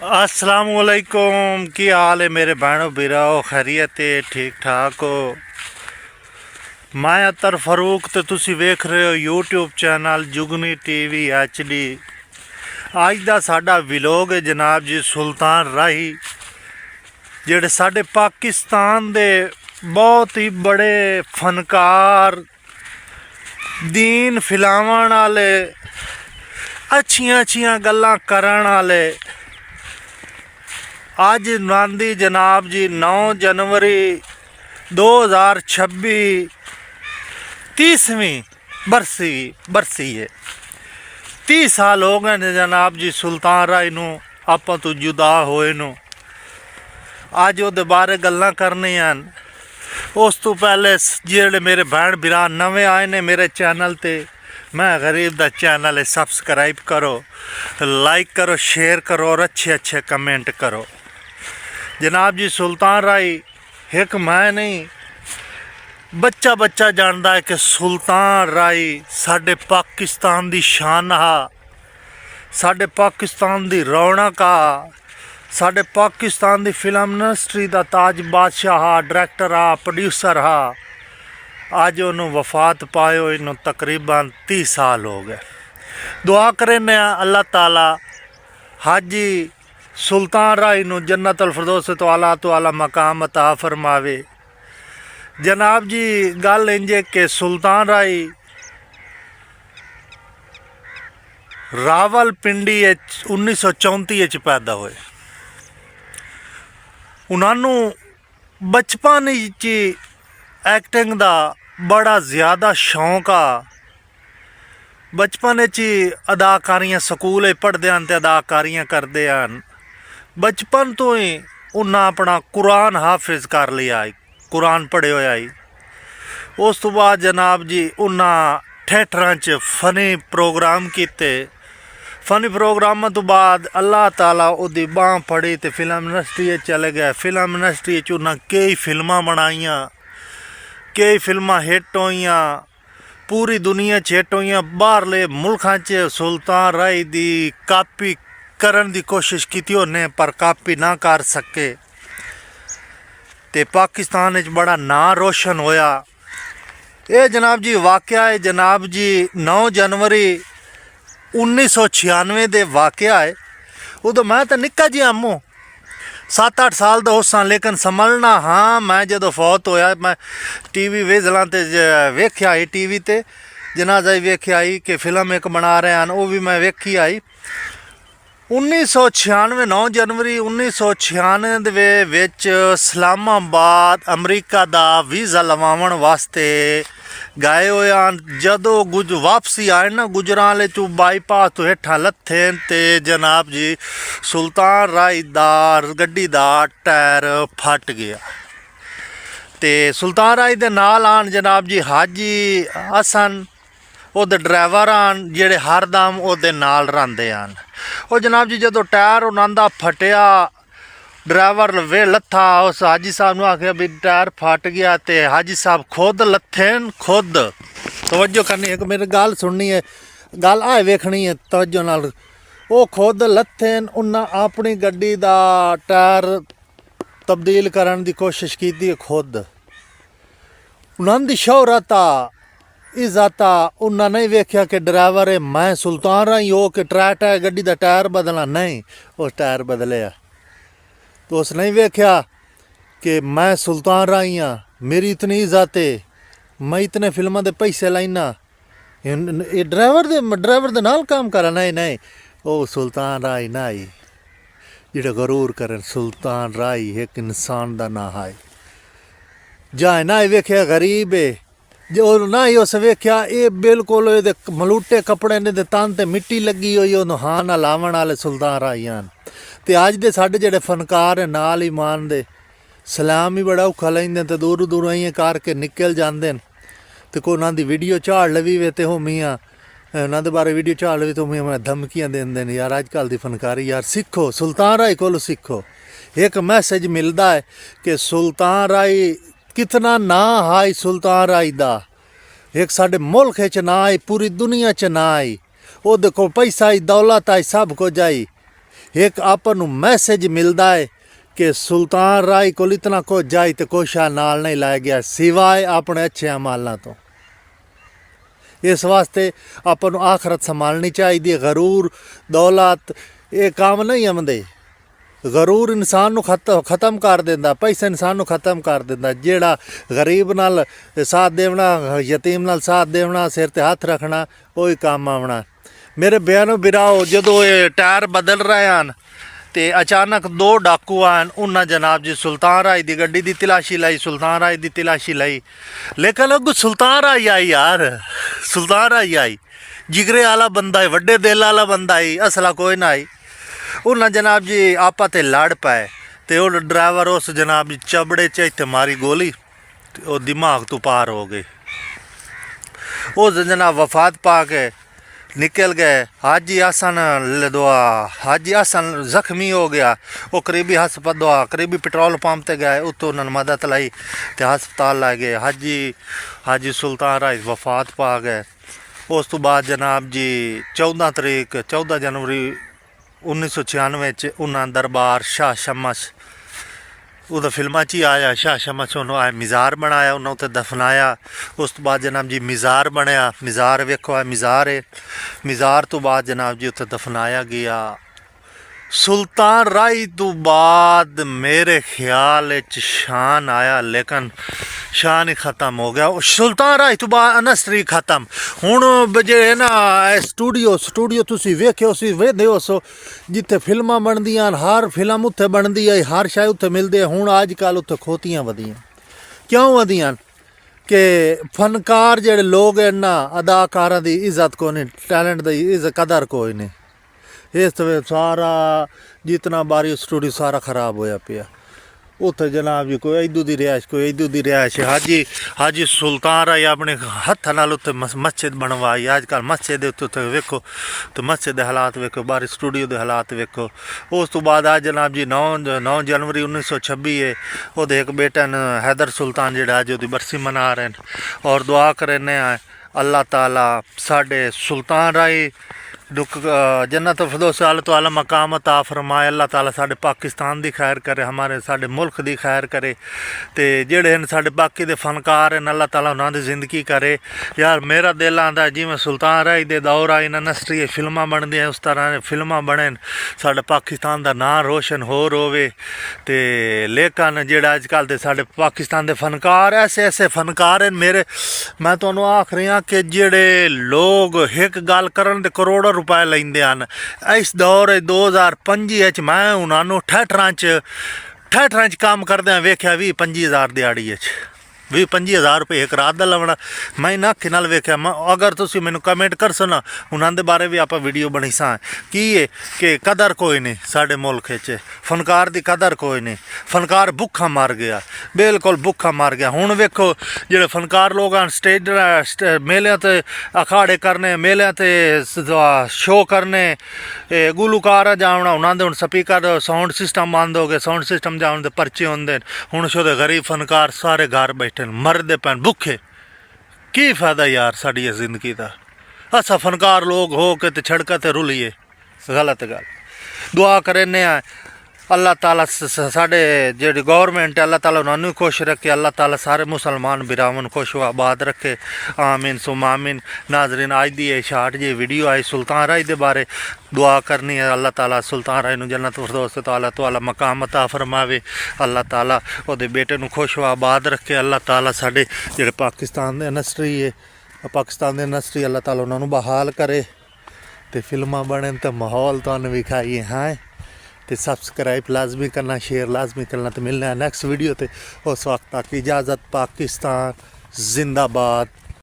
असलामुअलैकुम, की हाल है मेरे बहनों बिराओ? खैरियत है? ठीक ठाक हो? मैं अतर फरूक तो तुसी वेख रहे हो यूट्यूब चैनल जुगनी टीवी HD। अज का साडा विलोग है जनाब जी सुल्तान राही, जेड़े साडे पाकिस्तान दे बहुत ही बड़े फनकार, दीन फिलावन वाले, अच्छियां अच्छियां गल्लां करन वाले। अज नांदी जनाब जी 9 जनवरी 2026 30वीं बरसी है। 30 साल हो गए ने जनाब जी सुल्तान राय नूं आपां तो जुदा होए नूं। अज उहदे बारे गल्लां करनियां। उस तो पहले जेड़े मेरे भैन भरा नवे आए ने मेरे चैनल ते, मैं गरीब दा चैनल है, सबसक्राइब करो, लाइक करो, शेयर करो और अच्छे अच्छे कमेंट करो। जनाब जी सुल्तान राय एक मैं नहीं, बच्चा बच्चा जानता है कि सुल्तान राय साडे पाकिस्तान दी शान हा, साडे पाकिस्तान दी रौनक आ, साडे पाकिस्तान दी फिल्म इंडस्ट्री दा ताज बादशाह हा, डायरैक्टर हा, प्रोड्यूसर हा। अज उन्होंने वफात पाए हुए इन्हों तकरीबन 30 साल हो गए। दुआ करें अल्लाह ताला हाजी सुल्तान राय नूं जन्नत अल फिरदौस तो आला मकाम अता फरमावे। जनाब जी गल इंजे के सुल्तान राय रावलपिंडी 1934 पैदा होए। उन्होंने बचपन ही एक्टिंग का बड़ा ज़्यादा शौक आ। बचपन ही अदाकारियां स्कूल पढ़ते हैं तो अदाकारियां करते हैं। बचपन तो ही उन्हें अपना कुरान हाफिज कर लिया, कुरान पढ़े होया ही। उस तो बाद जनाब जी उन्हें थिएटर च फनी प्रोग्राम किए। फनी प्रोग्राम तो बाद अल्लाह ताला उहदी बांह फड़ी तो फिल्म इंडस्ट्री चले गए। फिल्म इंडस्ट्री उन्हें कई फिल्मां बनाईयां, कई फिल्मां हिट होईयां, पूरी दुनिया च हिट होईयां। बाहरले मुल्कां च सुल्तान राय दी कापी करन दी कोशिश की उन्हें, पर कापी ना कर सके ते पाकिस्तान च बड़ा नां रोशन होया। ये जनाब जी वाकया है जनाब जी 9 जनवरी 1996 दे वाकया है। उदों मैं तो निक्का जी आमू 7-8 साल का उसा, लेकिन समझना हाँ मैं जो फौत होया मैं TV विजलों ते वेख्या आई, TV ते जनाजा ही वेख्या आई कि फिल्म एक बना रहे हैं, वो भी मैं वेखी आई। 1996 9 जनवरी 1996 विच इस्लामाबाद अमरीका का वीज़ा लवावन वास्ते गए हुए। जदों वापसी आए ना गुजराले चू बाईपास तो हेठा लथे ते जनाब जी सुल्तान राय दा गड्डी दा टायर फट गया। ते सुल्तान राय दे नाल आन जनाब जी हाजी हसन ਉਹਦੇ ड्राइवर आन ਜਿਹੜੇ हरदम ਉਹਦੇ नाल रहंदे ਹਨ। ਉਹ जनाब जी जो टायर ਉਹਨਾਂ ਦਾ फटिया, ड्राइवर वे लथा, उस हाजी साहब ने आख्या भी टायर फट गया तो हाजी साहब खुद लथेन, खुद तवज्जो करनी है, मेरी गल सुननी है, गल आए वेखनी है तवज्जो नाल। वो खुद लथेन, उन्हें अपनी गड्डी का टायर तब्दील करने की कोशिश की खुद। उन्होंने शोहरत आ, इज्जत आ, उन्हें नहीं वेख्या कि ड्राइवर है मैं सुल्तान राही हो कि टायर गड्डी का टायर बदलना, नहीं उस टायर बदलिया। तो उस नहीं वेख्या कि मैं सुल्तान राही हाँ, मेरी इतनी इज्जत है, मैं इतने फिल्मों के पैसे लाइना, ये ड्राइवर दे नाल काम करा, नहीं नहीं वो सुल्तान राय ना आई जेड़ा गरूर करन। सुल्तान राय एक इंसान का ना है। जाए ना वेख्या गरीब है जो ना ही उस वेख्या ये बिल्कुल ये मलूटे कपड़े ने तन ते मिट्टी लगी हुई, हाँ ना लावन वाले सुल्तान राय हैं। तो अज दे साडे जेड़े फनकार है नाल ही मान दे सलाम ही बड़ा औखा लेंदे ते दूर दूर इं करके निकल जाते। तो कोई उन्हों की वीडियो झाड़ लवी वे तो मियाँ उन्होंने बारे वीडियो झाड़ लवी तो मियाँ धमकियाँ देंदे ने। यार अजकल की फनकारी यार सीखो, सुल्तान राय को सीखो। एक मैसेज मिलता है कि सुल्तान राय कितना ना हाई सुल्तान राय दा, एक साडे मुल्क च ना आई, पूरी दुनिया च ना आई। वो देखो पैसा आई, दौलत आई, सब कुछ आई, एक आपन नूं मैसेज मिलता है कि सुल्तान राय को इतना कुछ जाई तो कोई शा नाल नहीं लाया गया सिवाय अपने अच्छे अमालों तो। इस वास्ते अपन आखरत संभालनी चाहिए। गरूर दौलत ये काम नहीं आंदे। गरूर इंसान नूं खत्म कर देंदा, पैसा इंसान नूं खत्म कर देंदा। जेड़ा गरीब नाल साथ देवना, यतीम नाल साथ देवना, सिर ते हथ रखना, वही काम आवना। मेरे बयानो बिराओ जदों ये टायर बदल रहे हैं ते अचानक 2 डाकू आन, उन्हें जनाब जी सुल्तान राय दी गड्डी दी तलाशी लाई, सुल्तान राय दी तलाशी लाई, लेकिन अगू सुल्तान राय आई यार, सुल्तान राय आई, जिगरे आला बंदा है, वड्डे दिल आला बंदा है, असला कोई ना आई। उन्हें जनाब जी आपा ते लड़ पाए ते वो ड्राइवर उस जनाब जी चबड़े च इत्थे मारी गोली, वो दिमाग तो पार हो गए। उस जनाब वफात पा के निकल गए। हाजी हसन लदवा, हाजी हसन जख्मी हो गया, वो करीबी हस्पताल करीबी पेट्रोल पंप ते गए, उत्तों उन्होंने मदद लाई तो हस्पताल ला गए। हाजी सुल्तान राय वफात पा गए। उस तो बाद जनाब जी 14 जनवरी 1996 उन्होंने दरबार शाह शमस, उधर फिल्मा च ही आया, शाह शमस उन्होंने आया मिज़ार बनाया, उन्होंने उत्थे दफनाया। उस तो बाद जनाब जी मिज़ार बनया, मिज़ार वेखो है मिज़ार है, मिज़ार तो बाद जनाब जी उत्थे दफनाया गया। सुल्तान राय तो बाद मेरे ख्याल शान आया, लेकिन शान ही ख़त्म हो गया। सुल्तान राय तो बाद अनस्ट्री ख़त्म। हुण जे है ना स्टूडियो तुसी वेख्यो सी वेंदे हो सो जिथे फिल्मां बनदियां, हर फिल्म उत्थे बनदी है, हर शय उत्थे मिलदी है। हुण अजकल उत्थे खोतियां वधियां, क्यों वधियां कि फनकार जेड़े लोग हैं ना, अदाकारां दी इज्जत कोई नहीं, टैलेंट दी इज्जत कदर कोई नहीं। इस सारा जितना बारी स्टूडियो सारा खराब होया पिया। उत्थे जनाब जी कोई इदू दी रिहाइश, कोई इदू दी रिहाइश। हाजी सुल्तान राय अपने हत्थ नाल उत्थे मस्जिद बनवाई। अजकल मस्जिद उत्थे वेखो तो मस्जिद दे हालात वेखो, बाहर स्टूडियो दे हालात वेखो। उस तो बाद आज जनाब जी 9 जनवरी 1926 है, ओहदे एक बेटा न हैदर सुल्तान जेड़ा अज ओहदी बरसी मना रहे हैं और दुआ करने अल्लाह ताला साडे सुल्तान राय जन्नत फिरदौस तो आला मकाम अता फरमाए। अल्लाह ताला साडे पाकिस्तान दी खैर करे, हमारे साडे मुल्क दी खैर करे। ते जेड़े हैं साडे बाकी दे फनकार हैं, अल्लाह ताला उन्हां दी जिंदगी करे। यार मेरा दिल आंदा जिवें सुल्तान राय दे दौर आई ना नस्ट्री फिल्मां बनदियां, उस तरह फिल्मां बने, साडे पाकिस्तान दा नां रोशन होर होवे। ते लेकिन जेड़ा अजकल दे साडे पाकिस्तान दे फनकार ऐसे फनकार हैं मेरे, मैं तुहानूं आख रहा कि जेड़े लोग एक गल करन ते करोड़ों रुपए लेंदे हैं। इस दौर 2025 मैं उन्होंने ठेठरां च काम करदे वेख्या 20-25 हज़ार दिहाड़ी 20-25 हज़ार रुपये एक रात का लवना मैं इन्हें अखी नाल वेख्या। अगर तुसी मैनू कमेंट कर सो ना, उन्होंने दे बारे भी आप वीडियो बनी सा की है कि कदर कोई नहीं साडे मुल्क च, फनकार दी कदर कोई नहीं। फनकार भुखा मर गया, बिल्कुल भुखा मर गया। हुण वेखो जेड़े फनकार लोग हैं स्टेज मेलियां ते अखाड़े करने, मेलियां ते शो करने, गुलूकार जावना, उन्होंने हुण स्पीकर साउंड सिस्टम बंद हो गए, साउंड सिस्टम जावन दे परचे होंदे। हुण छो गरीब फनकार सारे घर बैठे मरदे पैन भुखे, की फायदा यार साड़ी जिंदगी का। असा फनकार लोग हो के छड़का ते रुलीए, गलत गल। दुआ करने अल्लाह ताला साडे जेड़ी गौरमेंट है, अल्लाह ताला उन्होंने खुश रखे, अल्लाह ताला सारे मुसलमान बिरावन खुश आबाद रखे, आमीन सुम आमीन। नाजरीन अज दी शार्ट जी वीडियो आई सुल्तान राय दे बारे। दुआ करनी है अल्लाह ताला सुल्तान राय नूं जन्नत फिरदौस तो आला मकाम अता फरमावे, अल्लाह ताला उहदे बेटे नूं खुश आबाद रखे, अल्लाह ताला साडे जेड़े पाकिस्तान दे इंडस्ट्री है, पाकिस्तान दी इंडस्ट्री अल्लाह ताला उन्होंने बहाल करे ते फिल्मां बने ते माहौल तुहानूं विखाइए। हाँ तो सब्सक्राइब लाजमी करना, शेयर लाजमी करना। तो मिलना है नेक्स्ट वीडियो ते, उस वक्त तक इजाज़त। पाकिस्तान जिंदाबाद।